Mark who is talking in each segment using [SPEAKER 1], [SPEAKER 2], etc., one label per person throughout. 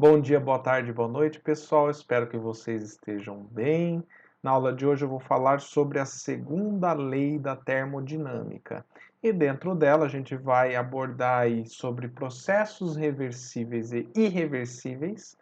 [SPEAKER 1] Bom dia, boa tarde, boa noite, pessoal. Espero que vocês estejam bem. Na aula de hoje eu vou falar sobre a segunda lei da termodinâmica. E dentro dela a gente vai abordar aí sobre processos reversíveis e irreversíveis,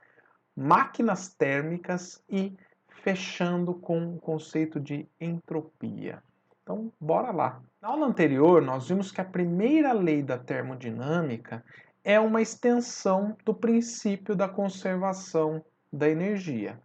[SPEAKER 1] máquinas térmicas e fechando com o conceito de entropia. Então, bora lá. Na aula anterior, nós vimos que a primeira lei da termodinâmica é uma extensão do princípio da conservação da energia.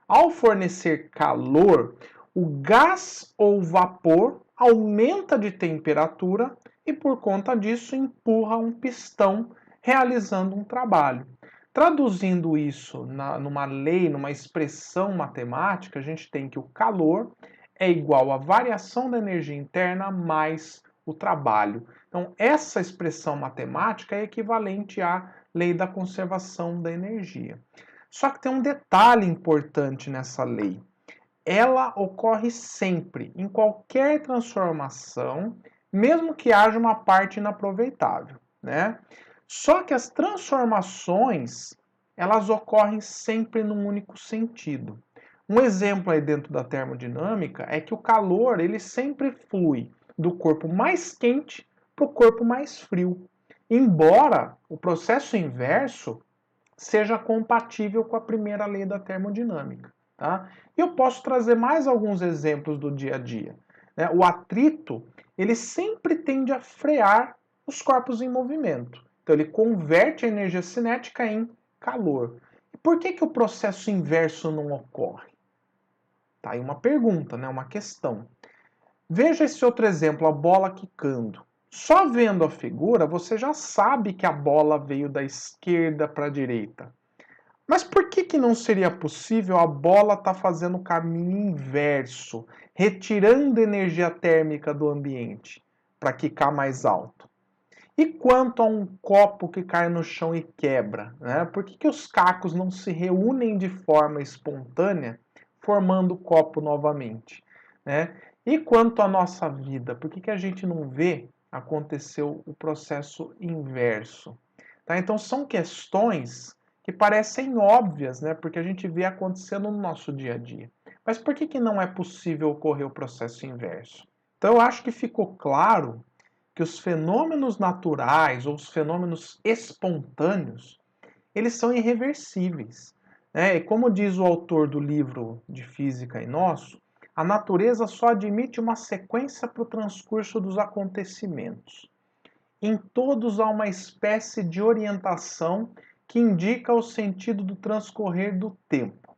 [SPEAKER 1] Ao fornecer calor, o gás ou vapor aumenta de temperatura e, por conta disso, empurra um pistão, realizando um trabalho. Traduzindo isso numa lei, numa expressão matemática, a gente tem que o calor é igual à variação da energia interna mais o trabalho. Então, essa expressão matemática é equivalente à lei da conservação da energia. Só que tem um detalhe importante nessa lei. Ela ocorre sempre, em qualquer transformação, mesmo que haja uma parte inaproveitável, né? Só que as transformações, elas ocorrem sempre num único sentido. Um exemplo aí dentro da termodinâmica é que o calor, ele sempre flui do corpo mais quente para o corpo mais frio. Embora o processo inverso seja compatível com a primeira lei da termodinâmica. Tá? E eu posso trazer mais alguns exemplos do dia a dia. Né? O atrito, ele sempre tende a frear os corpos em movimento. Então ele converte a energia cinética em calor. E por que o processo inverso não ocorre? Tá aí uma pergunta, né? Uma questão. Veja esse outro exemplo, a bola quicando. Só vendo a figura, você já sabe que a bola veio da esquerda para a direita. Mas por que não seria possível a bola estar fazendo o caminho inverso, retirando energia térmica do ambiente para quicar mais alto? E quanto a um copo que cai no chão e quebra? Né? Por que os cacos não se reúnem de forma espontânea, formando o copo novamente? Né? E quanto à nossa vida? Por que a gente não vê acontecer o processo inverso? Tá? Então são questões que parecem óbvias, né? Porque a gente vê acontecendo no nosso dia a dia. Mas por que não é possível ocorrer o processo inverso? Então eu acho que ficou claro que os fenômenos naturais ou os fenômenos espontâneos, eles são irreversíveis. Né? E como diz o autor do livro de Física e Nosso, a natureza só admite uma sequência para o transcurso dos acontecimentos. Em todos há uma espécie de orientação que indica o sentido do transcorrer do tempo.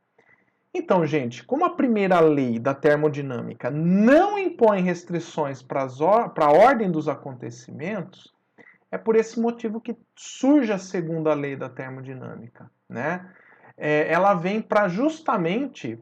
[SPEAKER 1] Então, gente, como a primeira lei da termodinâmica não impõe restrições para a ordem dos acontecimentos, é por esse motivo que surge a segunda lei da termodinâmica. Né? Ela vem para justamente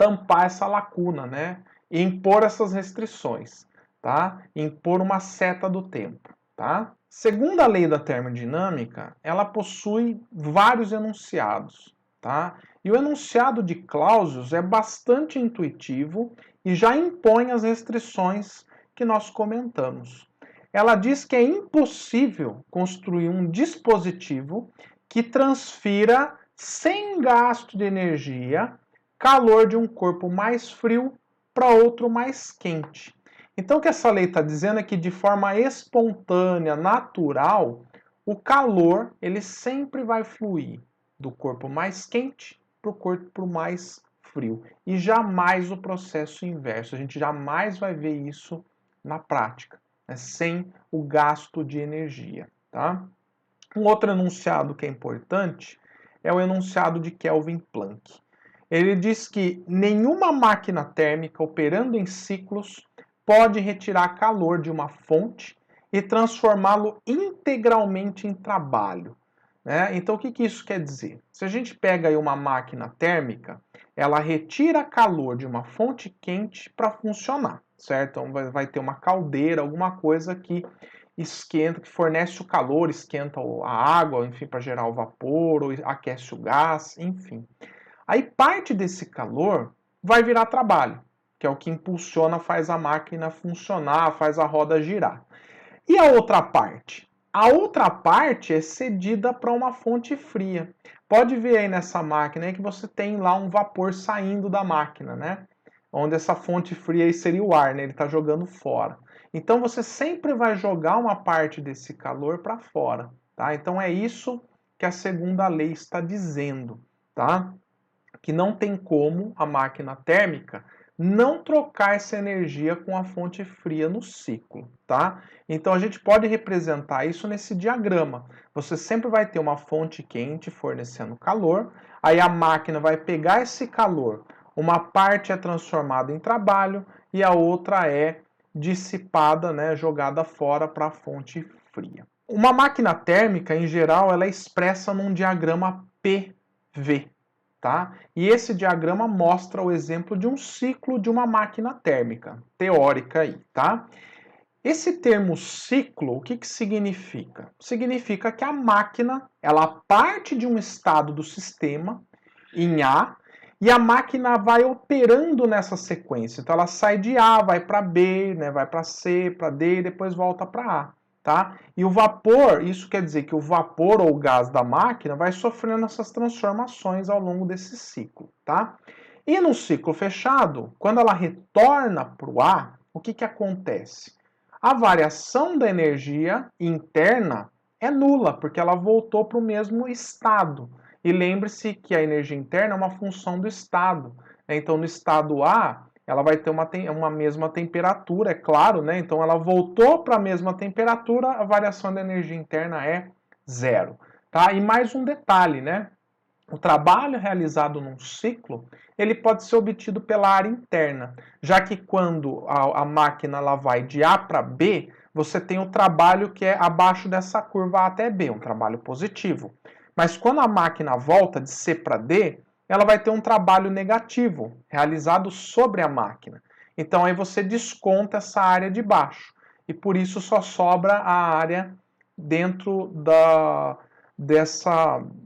[SPEAKER 1] tampar essa lacuna, né? E impor essas restrições, tá? Impor uma seta do tempo, tá? Segunda lei da termodinâmica, ela possui vários enunciados, tá? E o enunciado de Clausius é bastante intuitivo e já impõe as restrições que nós comentamos. Ela diz que é impossível construir um dispositivo que transfira sem gasto de energia calor de um corpo mais frio para outro mais quente. Então, o que essa lei está dizendo é que, de forma espontânea, natural, o calor ele sempre vai fluir do corpo mais quente para o corpo mais frio. E jamais o processo inverso. A gente jamais vai ver isso na prática, né, sem o gasto de energia. Tá? Um outro enunciado que é importante é o enunciado de Kelvin Planck. Ele diz que nenhuma máquina térmica operando em ciclos pode retirar calor de uma fonte e transformá-lo integralmente em trabalho. Né? Então, o que isso quer dizer? Se a gente pega aí uma máquina térmica, ela retira calor de uma fonte quente para funcionar, certo? Então, vai ter uma caldeira, alguma coisa que esquenta, que fornece o calor, esquenta a água, enfim, para gerar o vapor, ou aquece o gás, enfim. Aí parte desse calor vai virar trabalho, que é o que impulsiona, faz a máquina funcionar, faz a roda girar. E a outra parte? A outra parte é cedida para uma fonte fria. Pode ver aí nessa máquina aí que você tem lá um vapor saindo da máquina, né? Onde essa fonte fria aí seria o ar, né? Ele está jogando fora. Então você sempre vai jogar uma parte desse calor para fora, tá? Então é isso que a segunda lei está dizendo, tá? Que não tem como a máquina térmica não trocar essa energia com a fonte fria no ciclo, tá? Então a gente pode representar isso nesse diagrama. Você sempre vai ter uma fonte quente fornecendo calor, aí a máquina vai pegar esse calor, uma parte é transformada em trabalho e a outra é dissipada, né, jogada fora para a fonte fria. Uma máquina térmica, em geral, ela é expressa num diagrama PV, tá? E esse diagrama mostra o exemplo de um ciclo de uma máquina térmica, teórica aí, tá? Esse termo ciclo, o que significa? Significa que a máquina, ela parte de um estado do sistema, em A, e a máquina vai operando nessa sequência. Então ela sai de A, vai para B, né, vai para C, para D e depois volta para A. Tá? E o vapor, isso quer dizer que o vapor ou gás da máquina vai sofrendo essas transformações ao longo desse ciclo. Tá? E no ciclo fechado, quando ela retorna para o A, o que acontece? A variação da energia interna é nula, porque ela voltou para o mesmo estado. E lembre-se que a energia interna é uma função do estado. Então, no estado A, ela vai ter uma mesma temperatura, é claro, né? Então, ela voltou para a mesma temperatura, a variação da energia interna é zero. Tá? E mais um detalhe, né? O trabalho realizado num ciclo, ele pode ser obtido pela área interna, já que quando a máquina ela vai de A para B, você tem o trabalho que é abaixo dessa curva A até B, um trabalho positivo. Mas quando a máquina volta de C para D, ela vai ter um trabalho negativo, realizado sobre a máquina. Então aí você desconta essa área de baixo. E por isso só sobra a área dentro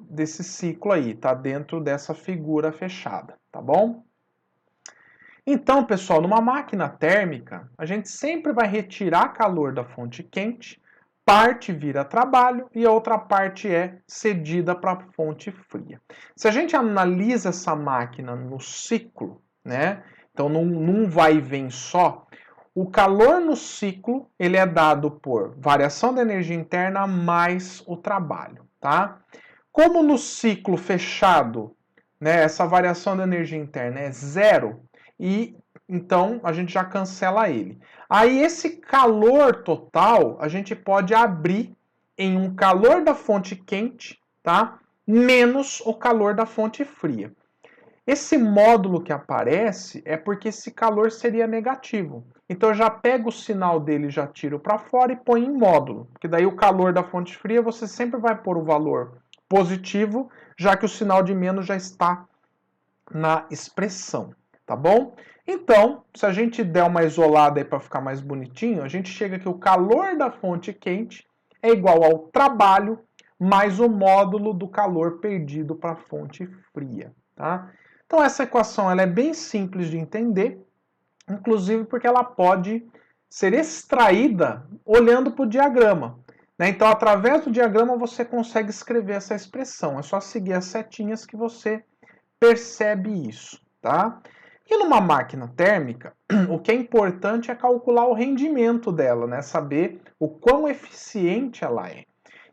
[SPEAKER 1] desse ciclo aí, tá? Dentro dessa figura fechada, tá bom? Então, pessoal, numa máquina térmica, a gente sempre vai retirar calor da fonte quente, parte vira trabalho e a outra parte é cedida para a fonte fria. Se a gente analisa essa máquina no ciclo, né? Então, num vai e vem só, o calor no ciclo ele é dado por variação da energia interna mais o trabalho, tá? Como no ciclo fechado, né, essa variação da energia interna é zero, e então a gente já cancela ele. Aí esse calor total a gente pode abrir em um calor da fonte quente, tá? Menos o calor da fonte fria. Esse módulo que aparece é porque esse calor seria negativo. Então eu já pego o sinal dele, já tiro para fora e põe em módulo. Porque daí o calor da fonte fria você sempre vai pôr o valor positivo, já que o sinal de menos já está na expressão, tá bom? Então, se a gente der uma isolada aí para ficar mais bonitinho, a gente chega que o calor da fonte quente é igual ao trabalho mais o módulo do calor perdido para a fonte fria, tá? Então essa equação ela é bem simples de entender, inclusive porque ela pode ser extraída olhando para o diagrama. Né? Então, através do diagrama, você consegue escrever essa expressão. É só seguir as setinhas que você percebe isso. Tá? E numa máquina térmica, o que é importante é calcular o rendimento dela, né? Saber o quão eficiente ela é.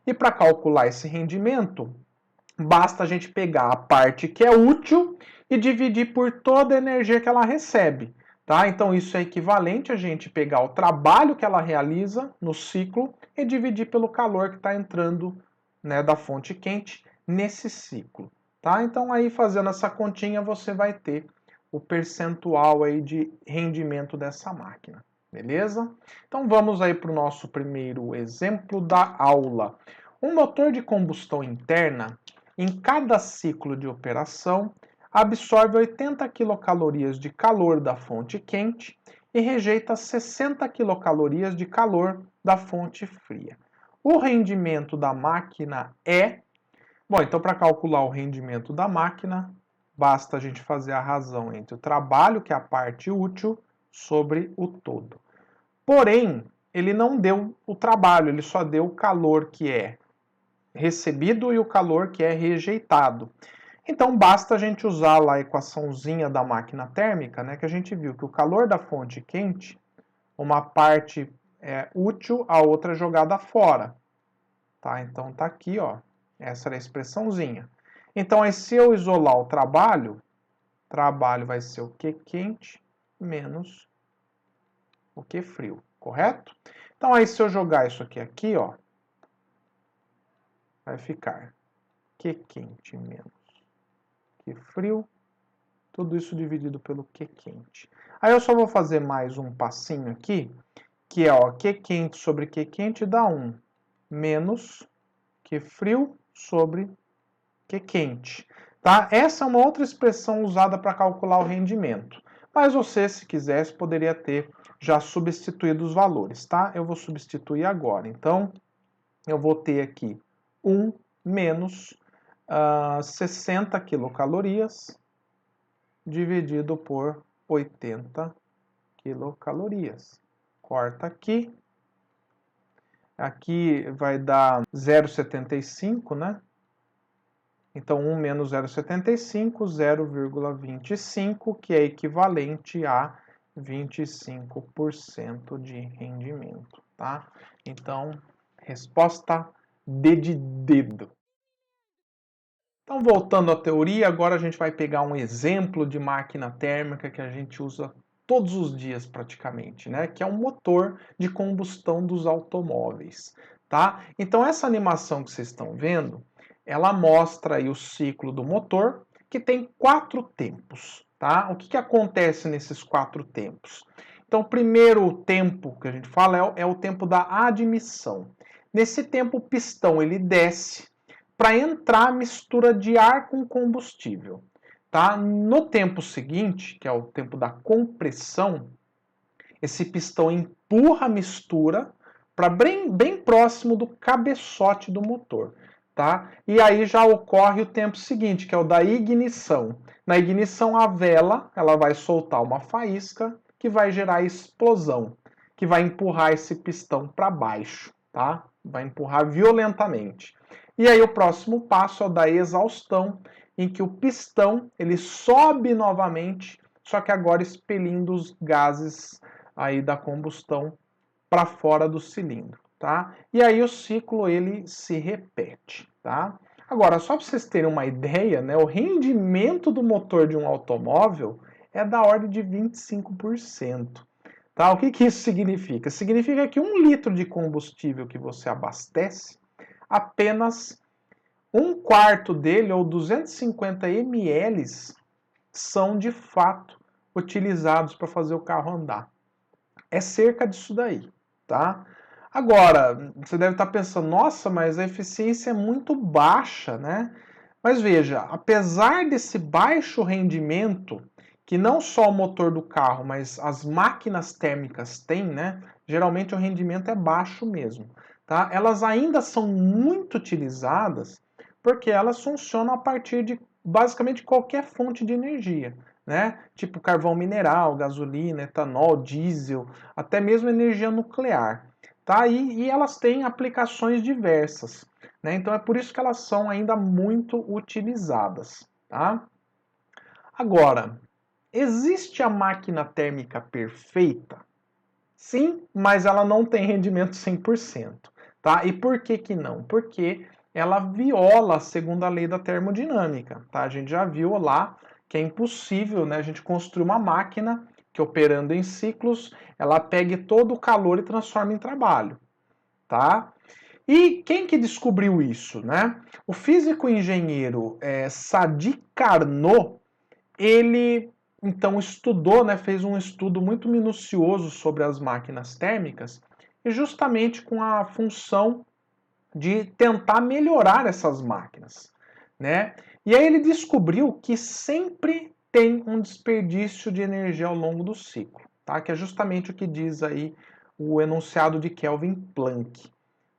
[SPEAKER 1] E para calcular esse rendimento, basta a gente pegar a parte que é útil e dividir por toda a energia que ela recebe. Tá? Então isso é equivalente a gente pegar o trabalho que ela realiza no ciclo e dividir pelo calor que está entrando, né, da fonte quente nesse ciclo. Tá? Então aí fazendo essa continha você vai ter o percentual aí de rendimento dessa máquina. Beleza? Então vamos aí para o nosso primeiro exemplo da aula. Um motor de combustão interna, em cada ciclo de operação, absorve 80 quilocalorias de calor da fonte quente e rejeita 60 quilocalorias de calor da fonte fria. O rendimento da máquina é... Bom, então para calcular o rendimento da máquina, basta a gente fazer a razão entre o trabalho, que é a parte útil, sobre o todo. Porém, ele não deu o trabalho, ele só deu o calor que é recebido e o calor que é rejeitado. Então basta a gente usar lá a equaçãozinha da máquina térmica, né, que a gente viu que o calor da fonte quente, uma parte é útil, a outra é jogada fora. Tá? Então tá aqui, ó, essa era a expressãozinha. Então aí se eu isolar o trabalho vai ser o Q quente menos o Q frio, correto? Então aí se eu jogar isso aqui, ó, vai ficar Q quente menos Q frio, tudo isso dividido pelo Q quente. Aí eu só vou fazer mais um passinho aqui, que é, ó, Q quente sobre Q quente dá 1, menos Q frio sobre Q quente. Tá? Essa é uma outra expressão usada para calcular o rendimento. Mas você, se quisesse, poderia ter já substituído os valores, tá? Eu vou substituir agora. Então, eu vou ter aqui 1 menos 60 quilocalorias dividido por 80 quilocalorias. Corta aqui. Aqui vai dar 0,75, né? Então, 1 menos 0,75, 0,25, que é equivalente a 25% de rendimento, tá? Então, resposta D de dedo. Então, voltando à teoria, agora a gente vai pegar um exemplo de máquina térmica que a gente usa todos os dias praticamente, né? Que é um motor de combustão dos automóveis, tá? Então, essa animação que vocês estão vendo, ela mostra aí o ciclo do motor, que tem 4 tempos, tá? O que acontece nesses 4 tempos? Então, o primeiro tempo que a gente fala é o tempo da admissão. Nesse tempo, o pistão ele desce para entrar a mistura de ar com combustível. Tá? No tempo seguinte, que é o tempo da compressão, esse pistão empurra a mistura para bem próximo do cabeçote do motor. Tá? E aí já ocorre o tempo seguinte, que é o da ignição. Na ignição, a vela ela vai soltar uma faísca que vai gerar explosão, que vai empurrar esse pistão para baixo. Tá? Vai empurrar violentamente. E aí o próximo passo é o da exaustão, em que o pistão ele sobe novamente, só que agora expelindo os gases aí da combustão para fora do cilindro, tá? E aí o ciclo ele se repete, tá? Agora, só para vocês terem uma ideia, né, o rendimento do motor de um automóvel é da ordem de 25%. Tá? O que isso significa? Significa que 1 litro de combustível que você abastece, apenas 1/4 dele, ou 250 ml, são de fato utilizados para fazer o carro andar. É cerca disso daí, tá? Agora, você deve estar pensando, nossa, mas a eficiência é muito baixa, né? Mas veja, apesar desse baixo rendimento, que não só o motor do carro, mas as máquinas térmicas têm, né? Geralmente o rendimento é baixo mesmo, tá? Elas ainda são muito utilizadas porque elas funcionam a partir de basicamente qualquer fonte de energia, né? Tipo carvão mineral, gasolina, etanol, diesel, até mesmo energia nuclear, tá? E elas têm aplicações diversas, né? Então é por isso que elas são ainda muito utilizadas, tá? Agora, existe a máquina térmica perfeita? Sim, mas ela não tem rendimento 100%, tá? E por que que não? Porque ela viola a segunda lei da termodinâmica, tá? A gente já viu lá que é impossível, né, a gente construir uma máquina que operando em ciclos, ela pegue todo o calor e transforma em trabalho, tá? E quem que descobriu isso, né? O físico engenheiro Sadi Carnot, ele então estudou, né, fez um estudo muito minucioso sobre as máquinas térmicas e justamente com a função de tentar melhorar essas máquinas, né? E aí ele descobriu que sempre tem um desperdício de energia ao longo do ciclo, tá? Que é justamente o que diz aí o enunciado de Kelvin Planck,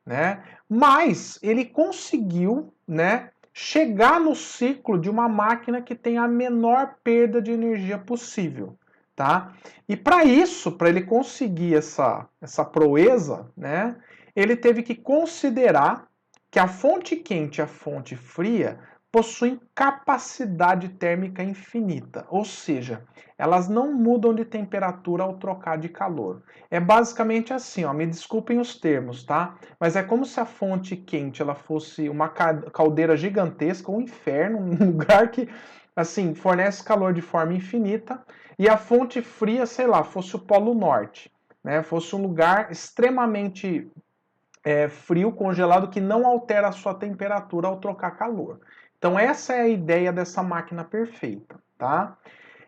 [SPEAKER 1] né? Mas ele conseguiu, né, chegar no ciclo de uma máquina que tem a menor perda de energia possível, tá? E para isso, para ele conseguir essa proeza, né, ele teve que considerar que a fonte quente e a fonte fria possuem capacidade térmica infinita, ou seja, elas não mudam de temperatura ao trocar de calor. É basicamente assim, ó, me desculpem os termos, tá? Mas é como se a fonte quente ela fosse uma caldeira gigantesca, um inferno, um lugar que assim fornece calor de forma infinita, e a fonte fria, sei lá, fosse o Polo Norte, né? Fosse um lugar extremamente frio, congelado, que não altera a sua temperatura ao trocar calor. Então essa é a ideia dessa máquina perfeita, tá?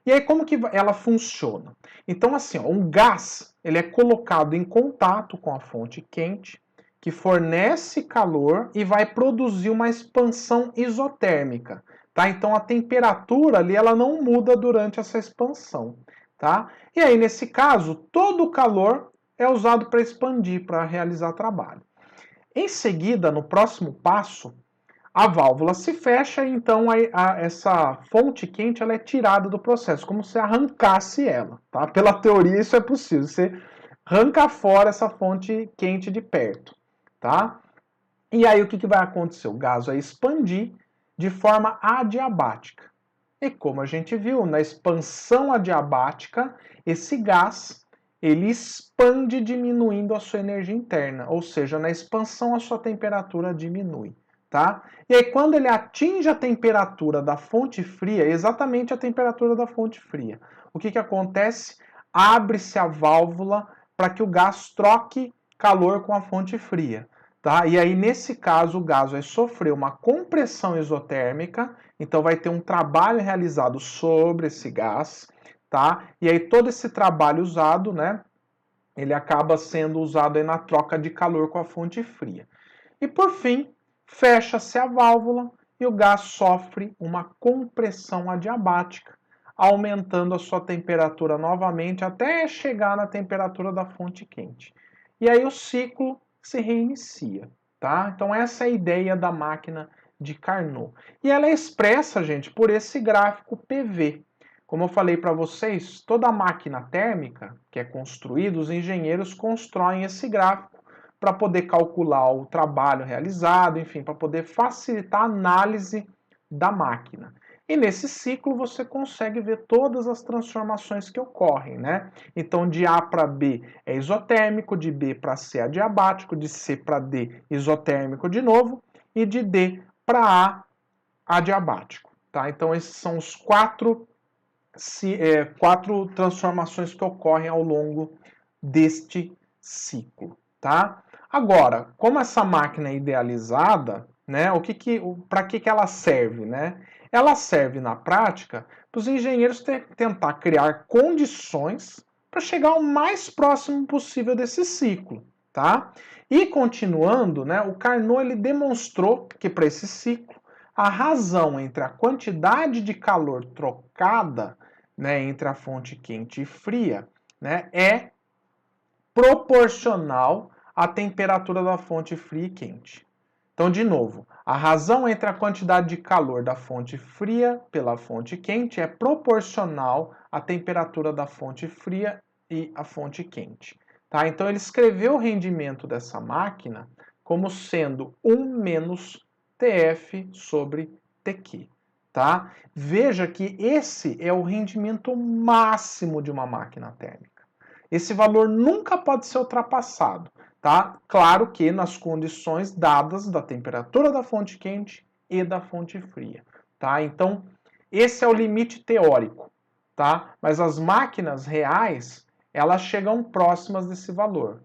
[SPEAKER 1] E aí como que ela funciona? Então assim, ó, um gás, ele é colocado em contato com a fonte quente, que fornece calor e vai produzir uma expansão isotérmica, tá? Então a temperatura ali ela não muda durante essa expansão, tá? E aí nesse caso, todo o calor é usado para expandir, para realizar trabalho. Em seguida, no próximo passo, a válvula se fecha e então essa fonte quente ela é tirada do processo, como se arrancasse ela. Tá? Pela teoria isso é possível, você arranca fora essa fonte quente de perto. Tá? E aí o que vai acontecer? O gás vai expandir de forma adiabática. E como a gente viu, na expansão adiabática, esse gás ele expande diminuindo a sua energia interna, ou seja, na expansão a sua temperatura diminui, tá? E aí quando ele atinge a temperatura da fonte fria, exatamente a temperatura da fonte fria, o que acontece? Abre-se a válvula para que o gás troque calor com a fonte fria. Tá? E aí, nesse caso, o gás vai sofrer uma compressão isotérmica, então vai ter um trabalho realizado sobre esse gás, tá? E aí todo esse trabalho usado, né, ele acaba sendo usado aí na troca de calor com a fonte fria. E por fim, fecha-se a válvula e o gás sofre uma compressão adiabática, aumentando a sua temperatura novamente até chegar na temperatura da fonte quente. E aí o ciclo se reinicia, tá? Então essa é a ideia da máquina de Carnot. E ela é expressa, gente, por esse gráfico PV. Como eu falei para vocês, toda máquina térmica que é construída, os engenheiros constroem esse gráfico para poder calcular o trabalho realizado, enfim, para poder facilitar a análise da máquina. E nesse ciclo você consegue ver todas as transformações que ocorrem, né? Então de A para B é isotérmico, de B para C é adiabático, de C para D isotérmico de novo e de D para A adiabático, tá? Então esses são os quatro transformações que ocorrem ao longo deste ciclo, tá? Agora, como essa máquina é idealizada, né, para que ela serve, né? Ela serve na prática para os engenheiros tentar criar condições para chegar o mais próximo possível desse ciclo, tá? E continuando, né, o Carnot ele demonstrou que para esse ciclo a razão entre a quantidade de calor trocada, né, entre a fonte quente e fria, né, é proporcional à temperatura da fonte fria e quente. Então, de novo, a razão entre a quantidade de calor da fonte fria pela fonte quente é proporcional à temperatura da fonte fria e a fonte quente. Tá? Então, ele escreveu o rendimento dessa máquina como sendo 1 menos TF sobre TQ. Tá? Veja que esse é o rendimento máximo de uma máquina térmica. Esse valor nunca pode ser ultrapassado, tá? Claro que nas condições dadas da temperatura da fonte quente e da fonte fria, tá? Então, esse é o limite teórico, tá? Mas as máquinas reais, elas chegam próximas desse valor.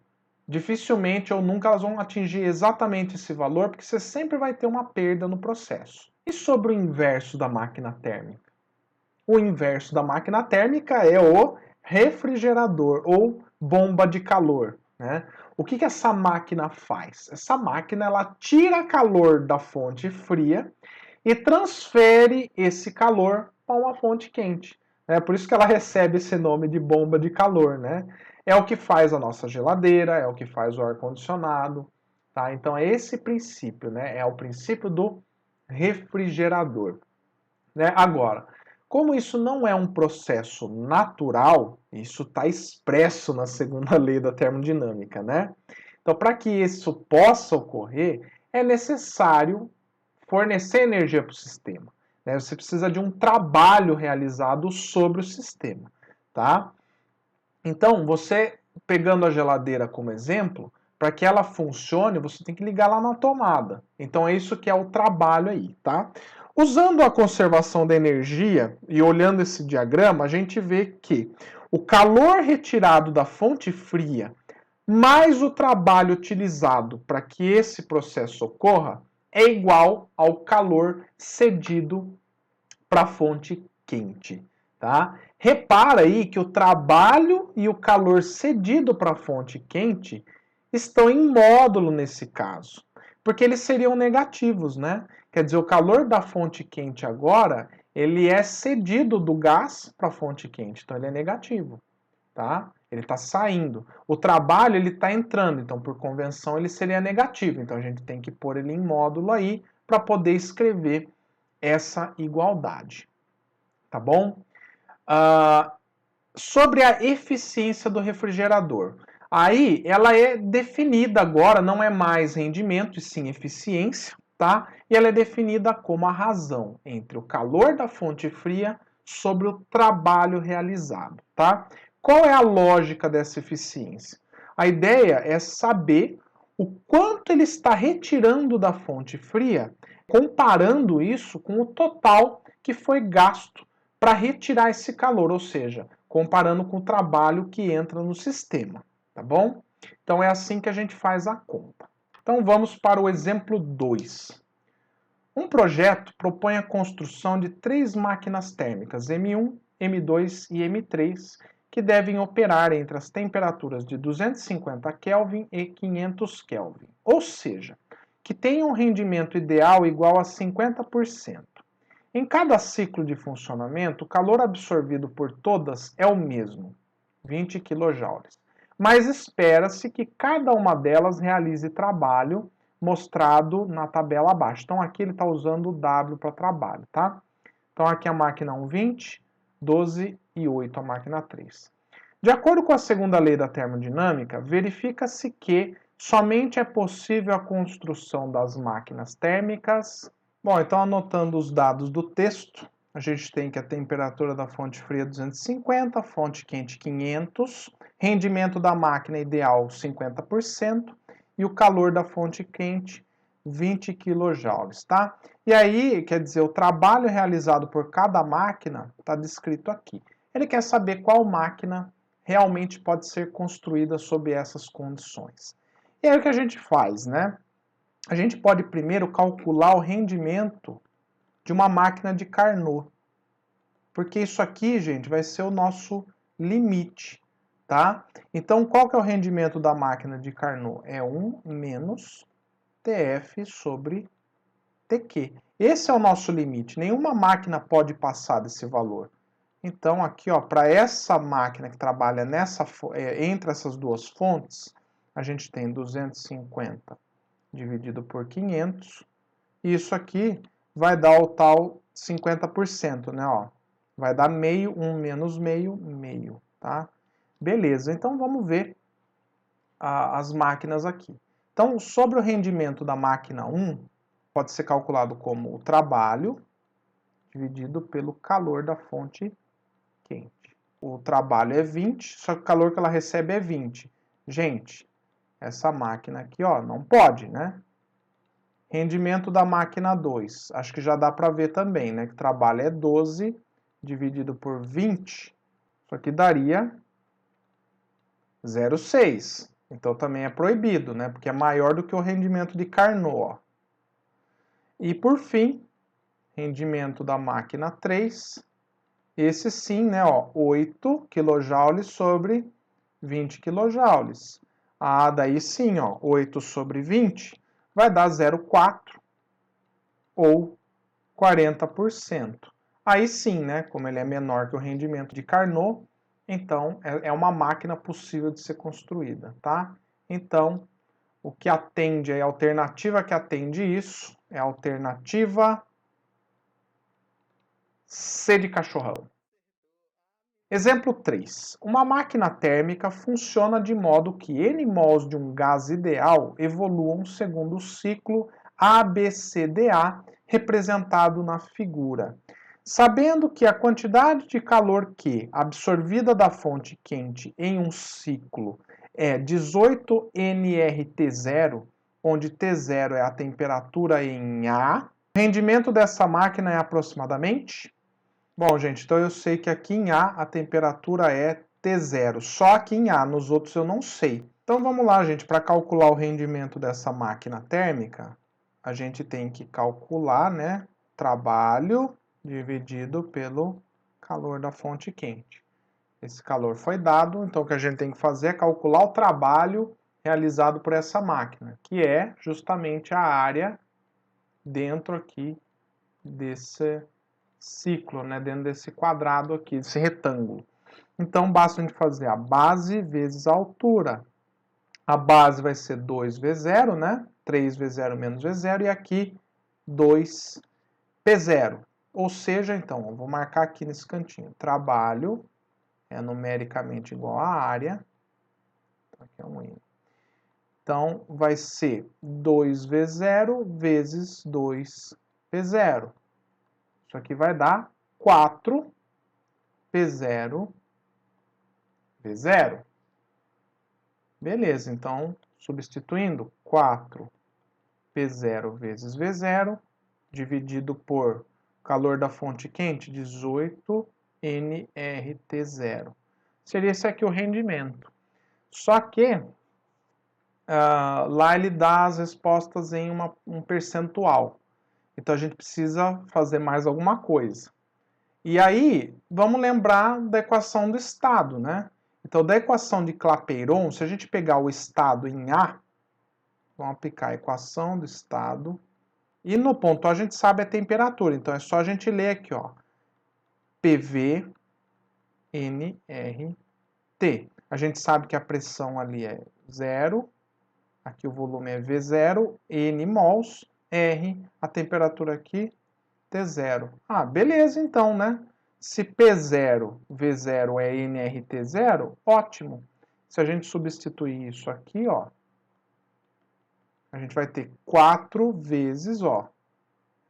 [SPEAKER 1] Dificilmente ou nunca elas vão atingir exatamente esse valor, porque você sempre vai ter uma perda no processo. E sobre o inverso da máquina térmica? O inverso da máquina térmica é o refrigerador ou bomba de calor. Né? O que essa máquina faz? Essa máquina ela tira calor da fonte fria e transfere esse calor para uma fonte quente. É por isso que ela recebe esse nome de bomba de calor. Né? É o que faz a nossa geladeira, é o que faz o ar-condicionado. Tá? Então é esse princípio, né? É o princípio do refrigerador. Né? Agora, Como isso não é um processo natural, isso está expresso na segunda lei da termodinâmica, né? Então, para que isso possa ocorrer, é necessário fornecer energia para o sistema. Né? Você precisa de um trabalho realizado sobre o sistema, tá? Então, você, pegando a geladeira como exemplo, para que ela funcione, você tem que ligar lá na tomada. Então, é isso que é o trabalho aí, tá? Usando a conservação da energia e olhando esse diagrama, a gente vê que o calor retirado da fonte fria mais o trabalho utilizado para que esse processo ocorra é igual ao calor cedido para a fonte quente, tá? Repara aí que o trabalho e o calor cedido para a fonte quente estão em módulo nesse caso, porque eles seriam negativos, né? Quer dizer, o calor da fonte quente agora, ele é cedido do gás para a fonte quente, então ele é negativo, tá? Ele está saindo. O trabalho, ele está entrando, então por convenção ele seria negativo, então a gente tem que pôr ele em módulo aí para poder escrever essa igualdade, tá bom? Sobre a eficiência do refrigerador. Aí ela é definida agora, não é mais rendimento, e sim eficiência, tá? E ela é definida como a razão entre o calor da fonte fria sobre o trabalho realizado, tá? Qual é a lógica dessa eficiência? A ideia é saber o quanto ele está retirando da fonte fria, comparando isso com o total que foi gasto para retirar esse calor, ou seja, comparando com o trabalho que entra no sistema, tá bom? Então é assim que a gente faz a conta. Então vamos para o exemplo 2. Um projeto propõe a construção de 3 máquinas térmicas M1, M2 e M3 que devem operar entre as temperaturas de 250 Kelvin e 500 Kelvin, ou seja, que tenham um rendimento ideal igual a 50%. Em cada ciclo de funcionamento, o calor absorvido por todas é o mesmo, 20 kJ. Mas espera-se que cada uma delas realize trabalho mostrado na tabela abaixo. Então aqui ele está usando o W para trabalho, tá? Então aqui a máquina 1, 20, 12 e 8 a máquina 3. De acordo com a segunda lei da termodinâmica, verifica-se que somente é possível a construção das máquinas térmicas. Bom, então anotando os dados do texto, a gente tem que a temperatura da fonte fria 250, fonte quente 500, rendimento da máquina ideal 50% e o calor da fonte quente 20 kJ, tá? E aí, quer dizer, o trabalho realizado por cada máquina está descrito aqui. Ele quer saber qual máquina realmente pode ser construída sob essas condições. E aí o que a gente faz, né? A gente pode primeiro calcular o rendimento de uma máquina de Carnot. Porque isso aqui, gente, vai ser o nosso limite, tá? Então, qual que é o rendimento da máquina de Carnot? É 1 menos TF sobre TQ. Esse é o nosso limite. Nenhuma máquina pode passar desse valor. Então, aqui, ó, para essa máquina que trabalha entre essas duas fontes, a gente tem 250 dividido por 500. E isso aqui vai dar o tal 50%, né? Ó, vai dar meio, 1 menos meio, meio, tá? Beleza, então vamos ver as máquinas aqui. Então, sobre o rendimento da máquina 1, pode ser calculado como o trabalho dividido pelo calor da fonte quente. O trabalho é 20, só que o calor que ela recebe é 20. Gente, essa máquina aqui, ó, não pode, né? Rendimento da máquina 2. Acho que já dá para ver também, né? Que o trabalho é 12 dividido por 20. Isso aqui daria 0,6. Então também é proibido, né? Porque é maior do que o rendimento de Carnot. Ó. E por fim, rendimento da máquina 3. Esse sim, né? Ó, 8 kJ sobre 20 kJ. Ah, daí sim, ó, 8 sobre 20 vai dar 0,4 ou 40%. Aí sim, né, como ele é menor que o rendimento de Carnot, então é uma máquina possível de ser construída, tá? Então, o que atende, a alternativa que atende isso é a alternativa C. C de cachorrão. Exemplo 3. Uma máquina térmica funciona de modo que N mols de um gás ideal evoluam segundo o ciclo ABCDA representado na figura. Sabendo que a quantidade de calor Q absorvida da fonte quente em um ciclo é 18 nRT0, onde T0 é a temperatura em A, o rendimento dessa máquina é aproximadamente... Bom, gente, então eu sei que aqui em A a temperatura é T0, só aqui em A, nos outros eu não sei. Então vamos lá, gente, para calcular o rendimento dessa máquina térmica, a gente tem que calcular, né, trabalho dividido pelo calor da fonte quente. Esse calor foi dado, então o que a gente tem que fazer é calcular o trabalho realizado por essa máquina, que é justamente a área dentro aqui desse ciclo, né, dentro desse quadrado aqui, desse retângulo. Então, basta a gente fazer a base vezes a altura. A base vai ser 2V0, né? 3V0 menos V0, e aqui 2P0. Ou seja, então, eu vou marcar aqui nesse cantinho. Trabalho é numericamente igual à área. Aqui é um N. Então, vai ser 2V0 vezes 2P0. Isso aqui vai dar 4P0 V0. Beleza, então, substituindo 4P0 vezes V0, dividido por calor da fonte quente, 18 nRT0. Seria esse aqui o rendimento. Só que lá ele dá as respostas em um percentual. Então a gente precisa fazer mais alguma coisa. E aí, vamos lembrar da equação do estado, né? Então, da equação de Clapeyron, se a gente pegar o estado em A, vamos aplicar a equação do estado, e no ponto A a gente sabe a temperatura, então é só a gente ler aqui, ó, PV nRT. A gente sabe que a pressão ali é 0, aqui o volume é V0, N mols, R, a temperatura aqui, T0. Ah, beleza então, né? Se P0, V0 é nRT0, ótimo. Se a gente substituir isso aqui, ó, a gente vai ter 4 vezes, ó, a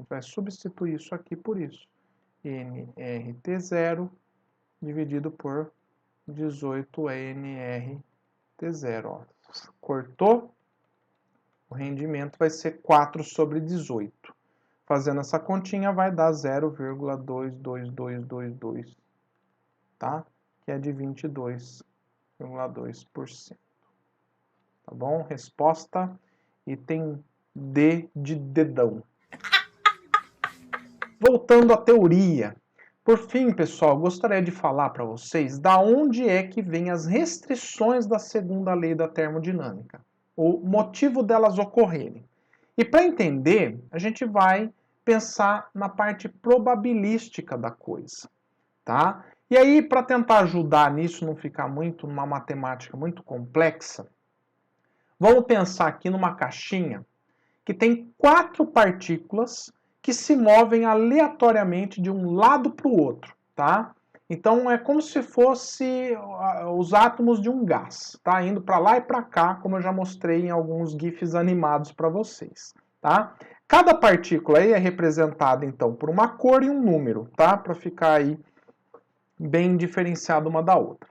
[SPEAKER 1] gente vai substituir isso aqui por isso. nRT0 dividido por 18 nRT0, ó. Cortou? O rendimento vai ser 4 sobre 18. Fazendo essa continha vai dar 0,22222, tá? Que é de 22,2%. Tá bom? Resposta, item D de dedão. Voltando à teoria. Por fim, pessoal, gostaria de falar para vocês da onde é que vêm as restrições da segunda lei da termodinâmica, o motivo delas ocorrerem. E para entender, a gente vai pensar na parte probabilística da coisa, tá? E aí, para tentar ajudar nisso, não ficar muito numa matemática muito complexa, vamos pensar aqui numa caixinha que tem 4 partículas que se movem aleatoriamente de um lado para o outro, tá? Então é como se fosse os átomos de um gás, tá? Indo para lá e para cá, como eu já mostrei em alguns GIFs animados para vocês, tá? Cada partícula aí é representada então por uma cor e um número, tá? Para ficar aí bem diferenciado uma da outra.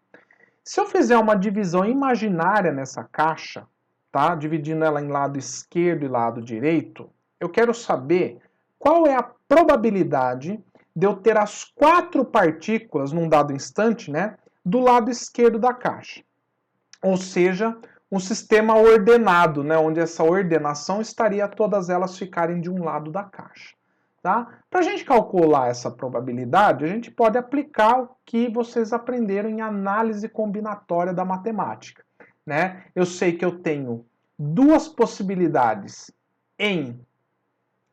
[SPEAKER 1] Se eu fizer uma divisão imaginária nessa caixa, tá? Dividindo ela em lado esquerdo e lado direito, eu quero saber qual é a probabilidade de eu ter as 4 partículas num dado instante, né, do lado esquerdo da caixa. Ou seja, um sistema ordenado, né, onde essa ordenação estaria todas elas ficarem de um lado da caixa. Tá? Para a gente calcular essa probabilidade, a gente pode aplicar o que vocês aprenderam em análise combinatória da matemática. Né? Eu sei que eu tenho 2 possibilidades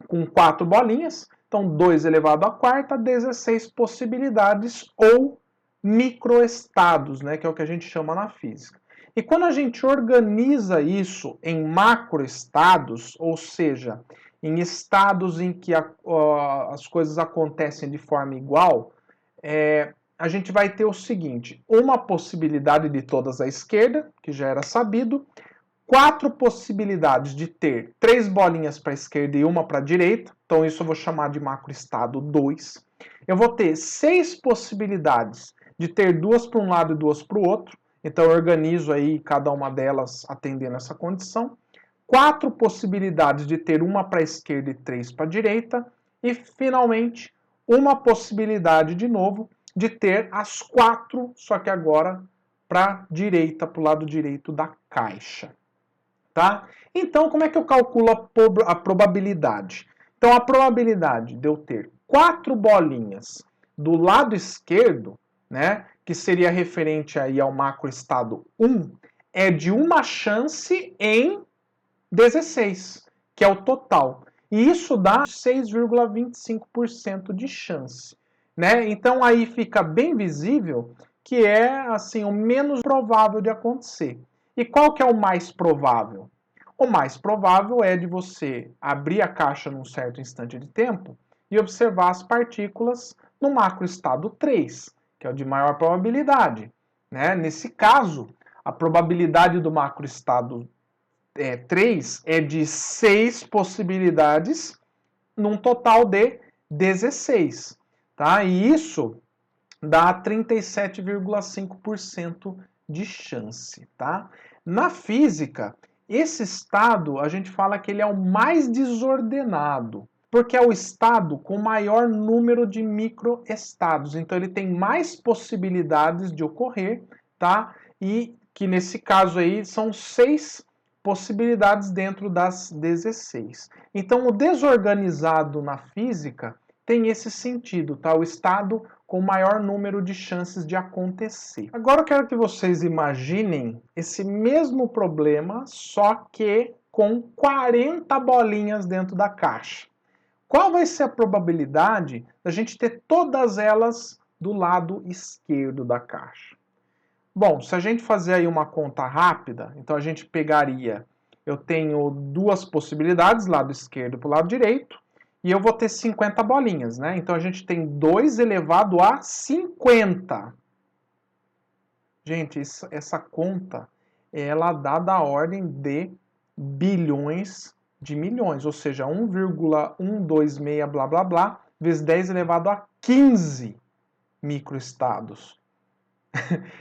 [SPEAKER 1] com 4 bolinhas, então 2 elevado à quarta, 16 possibilidades ou microestados, né, que é o que a gente chama na física. E quando a gente organiza isso em macroestados, ou seja, em estados em que as coisas acontecem de forma igual, a gente vai ter o seguinte, uma possibilidade de todas à esquerda, que já era sabido, 4 possibilidades de ter 3 bolinhas para a esquerda e uma para a direita, então isso eu vou chamar de macroestado 2. Eu vou ter 6 possibilidades de ter 2 para um lado e 2 para o outro, então eu organizo aí cada uma delas atendendo essa condição. 4 possibilidades de ter uma para a esquerda e 3 para a direita, e finalmente uma possibilidade de novo de ter as 4, só que agora para a direita, para o lado direito da caixa. Tá? Então, como é que eu calculo a probabilidade? Então, a probabilidade de eu ter 4 bolinhas do lado esquerdo, né, que seria referente aí ao macroestado 1, é de uma chance em 16, que é o total. E isso dá 6,25% de chance. Né? Então, aí fica bem visível que é assim o menos provável de acontecer. E qual que é o mais provável? O mais provável é de você abrir a caixa num certo instante de tempo e observar as partículas no macroestado 3, que é o de maior probabilidade. Né? Nesse caso, a probabilidade do macroestado 3 é de 6 possibilidades num total de 16. Tá? E isso dá 37,5% de chance. Tá? Na física, esse estado a gente fala que ele é o mais desordenado, porque é o estado com maior número de microestados. Então ele tem mais possibilidades de ocorrer, tá? E que nesse caso aí são 6 possibilidades dentro das 16. Então o desorganizado na física tem esse sentido, tá? O estado com maior número de chances de acontecer. Agora eu quero que vocês imaginem esse mesmo problema, só que com 40 bolinhas dentro da caixa. Qual vai ser a probabilidade da gente ter todas elas do lado esquerdo da caixa? Bom, se a gente fazer aí uma conta rápida, então a gente pegaria, eu tenho 2 possibilidades, lado esquerdo para o lado direito, e eu vou ter 50 bolinhas, né? Então a gente tem 2 elevado a 50. Gente, essa conta, ela dá da ordem de bilhões de milhões, ou seja, 1,126 blá blá blá, vezes 10 elevado a 15 microestados.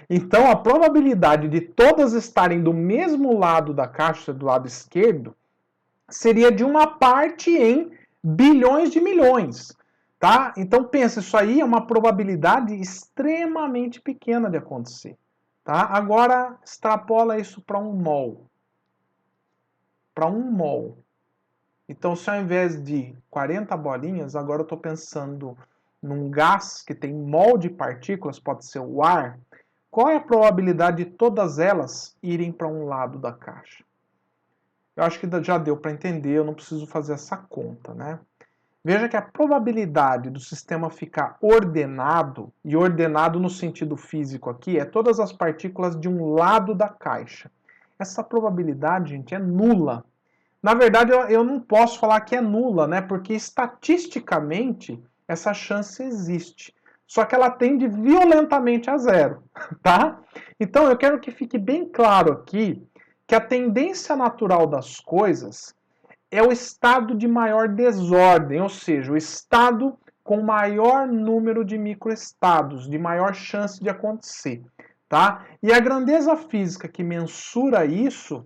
[SPEAKER 1] Então, a probabilidade de todas estarem do mesmo lado da caixa, do lado esquerdo, seria de uma parte em bilhões de milhões. Tá? Então, pensa, isso aí é uma probabilidade extremamente pequena de acontecer. Tá? Agora, extrapola isso para um mol. Para um mol. Então, se ao invés de 40 bolinhas, agora eu estou pensando num gás que tem mol de partículas, pode ser o ar. Qual é a probabilidade de todas elas irem para um lado da caixa? Eu acho que já deu para entender, eu não preciso fazer essa conta, né? Veja que a probabilidade do sistema ficar ordenado, e ordenado no sentido físico aqui, é todas as partículas de um lado da caixa. Essa probabilidade, gente, é nula. Na verdade, eu não posso falar que é nula, né? Porque estatisticamente essa chance existe. Só que ela tende violentamente a zero, tá? Então eu quero que fique bem claro aqui que a tendência natural das coisas é o estado de maior desordem, ou seja, o estado com maior número de microestados, de maior chance de acontecer, tá? E a grandeza física que mensura isso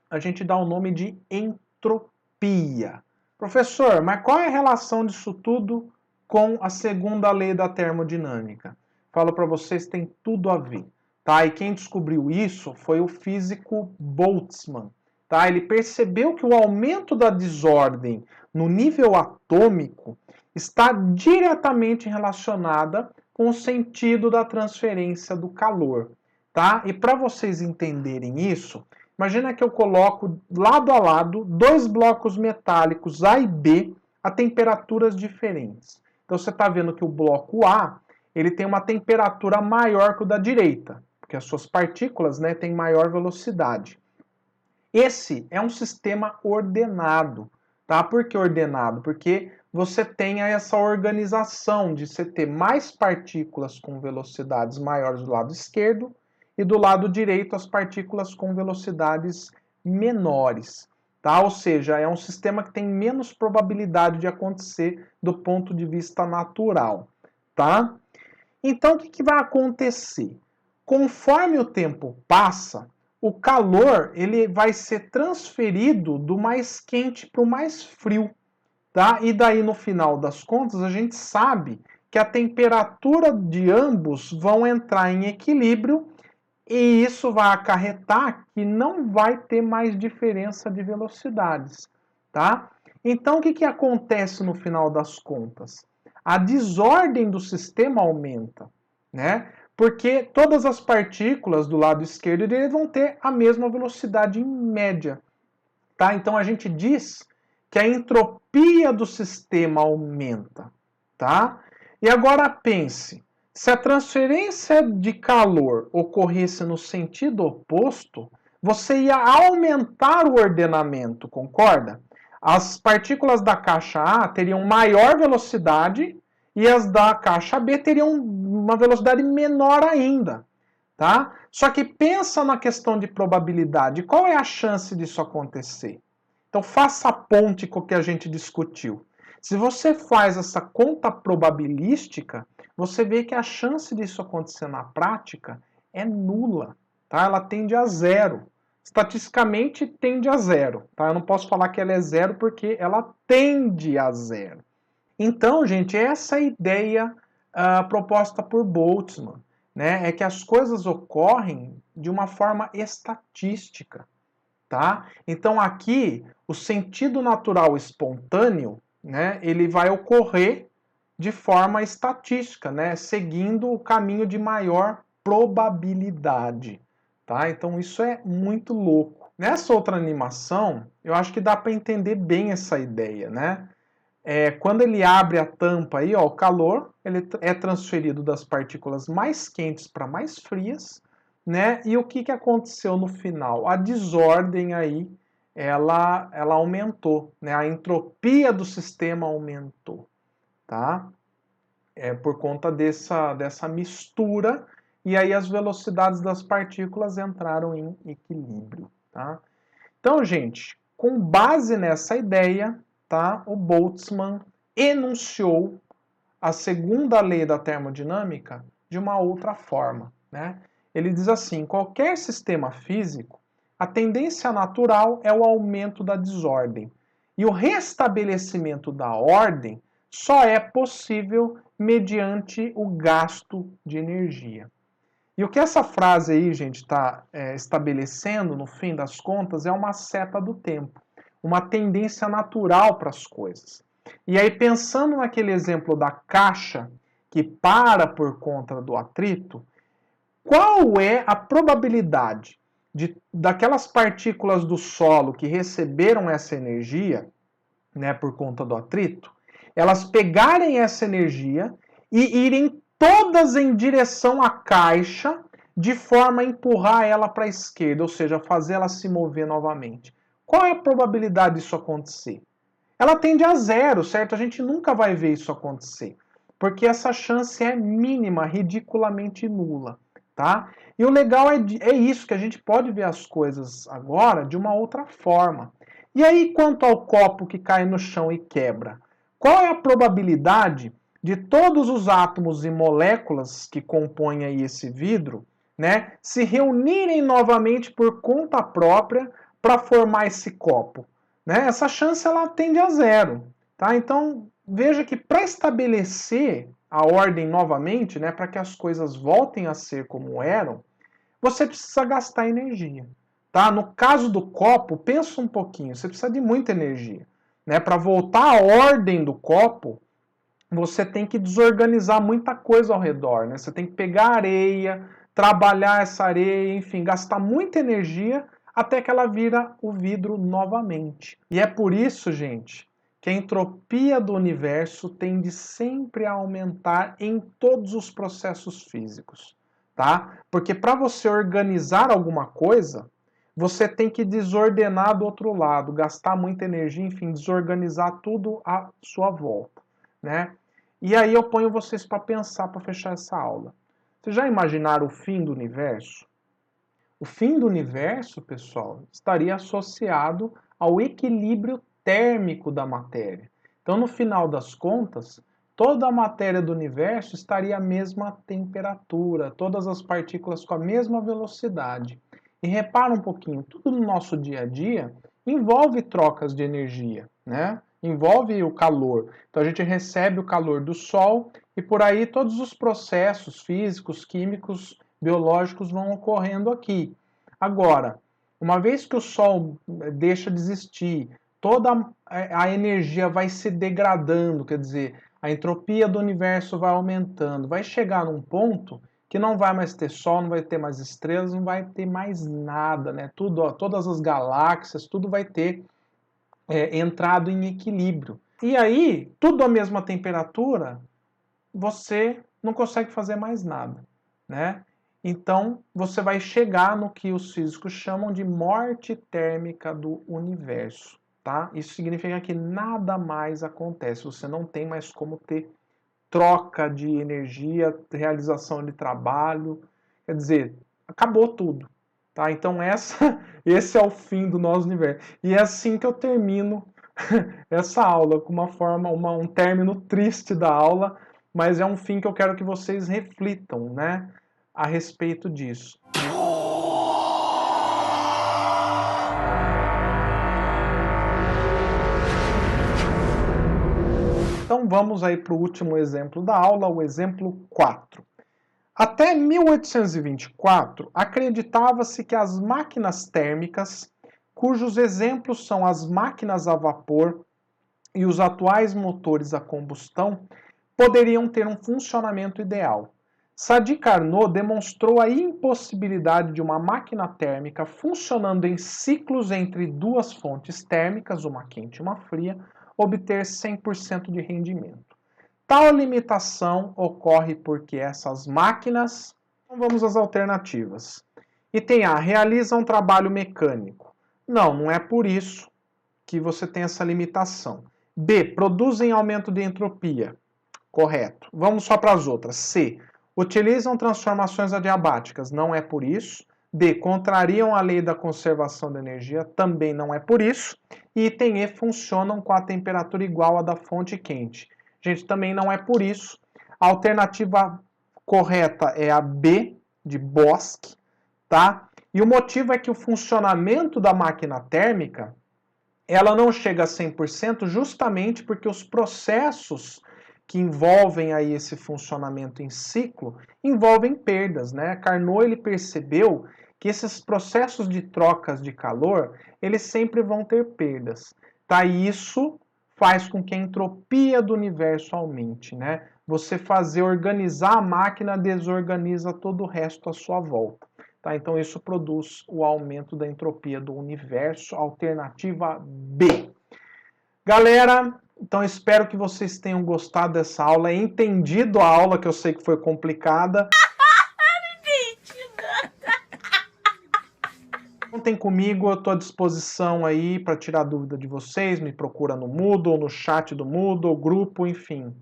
[SPEAKER 1] a gente dá o nome de entropia. Professor, mas qual é a relação disso tudo com a segunda lei da termodinâmica? Falo para vocês, tem tudo a ver. Tá? E quem descobriu isso foi o físico Boltzmann. Tá? Ele percebeu que o aumento da desordem no nível atômico está diretamente relacionada com o sentido da transferência do calor. Tá? E para vocês entenderem isso, imagina que eu coloco lado a lado 2 blocos metálicos A e B a temperaturas diferentes. Então você está vendo que o bloco A ele tem uma temperatura maior que o da direita, porque as suas partículas, né, têm maior velocidade. Esse é um sistema ordenado, tá? Por que ordenado? Porque você tem essa organização de você ter mais partículas com velocidades maiores do lado esquerdo e do lado direito as partículas com velocidades menores, tá? Ou seja, é um sistema que tem menos probabilidade de acontecer do ponto de vista natural, tá? Então, o que vai acontecer? Conforme o tempo passa, o calor ele vai ser transferido do mais quente para o mais frio, tá? E daí, no final das contas, a gente sabe que a temperatura de ambos vão entrar em equilíbrio e isso vai acarretar que não vai ter mais diferença de velocidades, tá? Então, o que acontece no final das contas? A desordem do sistema aumenta, né? Porque todas as partículas do lado esquerdo dele vão ter a mesma velocidade em média, tá? Então a gente diz que a entropia do sistema aumenta, tá? E agora pense, se a transferência de calor ocorresse no sentido oposto, você ia aumentar o ordenamento, concorda? As partículas da caixa A teriam maior velocidade e as da caixa B teriam uma velocidade menor ainda, tá? Só que pensa na questão de probabilidade. Qual é a chance disso acontecer? Então faça a ponte com o que a gente discutiu. Se você faz essa conta probabilística, você vê que a chance disso acontecer na prática é nula, tá? Ela tende a zero. Estatisticamente tende a zero, tá? Eu não posso falar que ela é zero porque ela tende a zero. Então, gente, essa é a ideia proposta por Boltzmann, né? É que as coisas ocorrem de uma forma estatística, tá? Então aqui o sentido natural espontâneo, né? Ele vai ocorrer de forma estatística, né? Seguindo o caminho de maior probabilidade, tá? Então isso é muito louco. Nessa outra animação, eu acho que dá para entender bem essa ideia, né? Quando ele abre a tampa aí, ó, o calor ele é transferido das partículas mais quentes para mais frias, né? E o que aconteceu no final? A desordem aí, ela aumentou, né? A entropia do sistema aumentou, tá? Por conta dessa mistura, e aí as velocidades das partículas entraram em equilíbrio, tá? Então, gente, com base nessa ideia, tá, o Boltzmann enunciou a segunda lei da termodinâmica de uma outra forma, né? Ele diz assim: qualquer sistema físico, a tendência natural é o aumento da desordem, e o restabelecimento da ordem só é possível mediante o gasto de energia. E o que essa frase aí, gente, está estabelecendo, no fim das contas, é uma seta do tempo, uma tendência natural para as coisas. E aí, pensando naquele exemplo da caixa que para por conta do atrito, qual é a probabilidade daquelas partículas do solo que receberam essa energia, né, por conta do atrito, elas pegarem essa energia e irem todas em direção à caixa, de forma a empurrar ela para a esquerda, ou seja, fazer ela se mover novamente. Qual é a probabilidade disso acontecer? Ela tende a zero, certo? A gente nunca vai ver isso acontecer, porque essa chance é mínima, ridiculamente nula, tá? E o legal é isso, que a gente pode ver as coisas agora de uma outra forma. E aí, quanto ao copo que cai no chão e quebra? Qual é a probabilidade de todos os átomos e moléculas que compõem aí esse vidro, né, se reunirem novamente por conta própria para formar esse copo? Né? Essa chance ela tende a zero. Tá? Então, veja que para estabelecer a ordem novamente, né, para que as coisas voltem a ser como eram, você precisa gastar energia. Tá? No caso do copo, pensa um pouquinho, você precisa de muita energia. Né? Para voltar à ordem do copo, você tem que desorganizar muita coisa ao redor. Né? Você tem que pegar areia, trabalhar essa areia, enfim, gastar muita energia até que ela vira o vidro novamente. E é por isso, gente, que a entropia do universo tende sempre a aumentar em todos os processos físicos, tá? Porque para você organizar alguma coisa, você tem que desordenar do outro lado, gastar muita energia, enfim, desorganizar tudo à sua volta, né? E aí eu ponho vocês para pensar, para fechar essa aula. Vocês já imaginaram o fim do universo? O fim do universo, pessoal, estaria associado ao equilíbrio térmico da matéria. Então, no final das contas, toda a matéria do universo estaria à mesma temperatura, todas as partículas com a mesma velocidade. E repara um pouquinho, tudo no nosso dia a dia envolve trocas de energia, né? Envolve o calor. Então a gente recebe o calor do Sol e por aí todos os processos físicos, químicos, biológicos vão ocorrendo aqui. Agora, uma vez que o Sol deixa de existir, toda a energia vai se degradando, quer dizer, a entropia do universo vai aumentando, vai chegar num ponto que não vai mais ter Sol, não vai ter mais estrelas, não vai ter mais nada, né? Tudo, ó, todas as galáxias, tudo vai ter entrado em equilíbrio. E aí, tudo à mesma temperatura, você não consegue fazer mais nada, né? Então, você vai chegar no que os físicos chamam de morte térmica do universo, tá? Isso significa que nada mais acontece, você não tem mais como ter troca de energia, realização de trabalho, quer dizer, acabou tudo, tá? Então esse é o fim do nosso universo. E é assim que eu termino essa aula, com uma forma, um término triste da aula, mas é um fim que eu quero que vocês reflitam, né, a respeito disso. Então vamos aí para o último exemplo da aula, o exemplo 4. Até 1824, acreditava-se que as máquinas térmicas, cujos exemplos são as máquinas a vapor e os atuais motores a combustão, poderiam ter um funcionamento ideal. Sadi Carnot demonstrou a impossibilidade de uma máquina térmica funcionando em ciclos entre duas fontes térmicas, uma quente e uma fria, obter 100% de rendimento. Tal limitação ocorre porque essas máquinas... Então vamos às alternativas. Item A, realiza um trabalho mecânico. Não, não é por isso que você tem essa limitação. B, produzem aumento de entropia. Correto. Vamos só para as outras. C, utilizam transformações adiabáticas. Não é por isso. D, contrariam a lei da conservação da energia. Também não é por isso. E item E, funcionam com a temperatura igual à da fonte quente. Gente, também não é por isso. A alternativa correta é a B, de Bosc, tá? E o motivo é que o funcionamento da máquina térmica, ela não chega a 100% justamente porque os processos que envolvem aí esse funcionamento em ciclo envolvem perdas, né? Carnot, ele percebeu que esses processos de trocas de calor, eles sempre vão ter perdas, tá? E isso faz com que a entropia do universo aumente, né? Você organizar a máquina desorganiza todo o resto à sua volta. Tá? Então isso produz o aumento da entropia do universo, alternativa B. Galera, então espero que vocês tenham gostado dessa aula, entendido a aula, que eu sei que foi complicada. Contem comigo, eu estou à disposição aí para tirar dúvida de vocês, me procura no Moodle, no chat do Moodle, grupo, enfim.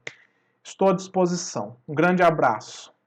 [SPEAKER 1] Estou à disposição. Um grande abraço.